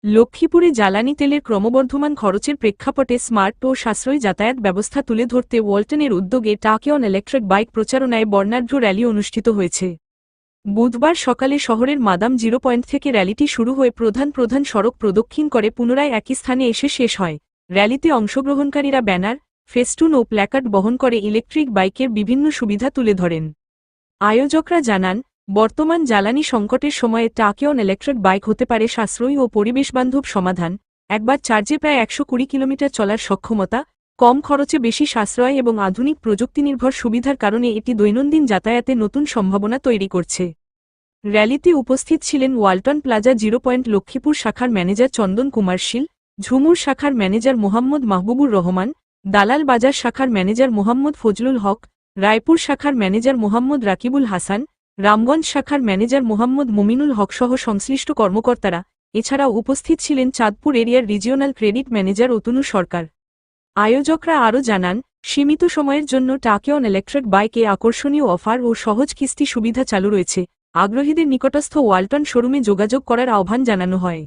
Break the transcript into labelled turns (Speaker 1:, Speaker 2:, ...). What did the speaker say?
Speaker 1: লক্ষ্মীপুরে জ্বালানি তেলের ক্রমবর্ধমান খরচের প্রেক্ষাপটে স্মার্ট ও সাশ্রয়ী যাতায়াত ব্যবস্থা তুলে ধরতে ওয়ালটনের উদ্যোগে টাকিয়ন ইলেকট্রিক বাইক প্রচারণায় বর্ণাঢ্য র্যালি অনুষ্ঠিত হয়েছে। বুধবার সকালে শহরের মাদাম জিরো পয়েন্ট থেকে র্যালিটি শুরু হয়ে প্রধান সড়ক প্রদক্ষিণ করে পুনরায় একই স্থানে এসে শেষ হয়। র্যালিতে অংশগ্রহণকারীরা ব্যানার, ফেস্টুন ও প্ল্যাকার্ড বহন করে ইলেকট্রিক বাইকের বিভিন্ন সুবিধা তুলে ধরেন। আয়োজকরা জানান, বর্তমান জ্বালানি সংকটের সময়ে টাকিয়ন ইলেকট্রিক বাইক হতে পারে সাশ্রয়ী ও পরিবেশবান্ধব সমাধান। একবার চার্জে প্রায় 120 কিলোমিটার চলার সক্ষমতা, কম খরচে বেশি সাশ্রয় এবং আধুনিক প্রযুক্তিনির্ভর সুবিধার কারণে এটি দৈনন্দিন যাতায়াতে নতুন সম্ভাবনা তৈরি করছে। র্যালিতে উপস্থিত ছিলেন Walton plaza zero point Lakshmipur শাখার ম্যানেজার চন্দন কুমার শীল, ঝুমুর শাখার ম্যানেজার মোহাম্মদ মাহবুবুর রহমান, দালাল বাজার শাখার ম্যানেজার মোহাম্মদ ফজলুল হক, রায়পুর শাখার ম্যানেজার মোহাম্মদ রাকিবুল হাসান, রামগঞ্জ শাখার ম্যানেজার মোহাম্মদ মুমিনুল হক সহ সংশ্লিষ্ট কর্মকর্তারা। এছাড়াও উপস্থিত ছিলেন চাঁদপুর এরিয়ার রিজিওনাল ক্রেডিট ম্যানেজার অতনু সরকার। আয়োজকরা আরও জানান, সীমিত সময়ের জন্য টাকিয়ন ইলেকট্রিক বাইকে আকর্ষণীয় অফার ও সহজ কিস্তি সুবিধা চালু রয়েছে। আগ্রহীদের নিকটস্থ ওয়ালটন শোরুমে যোগাযোগ করার আহ্বান জানানো হয়।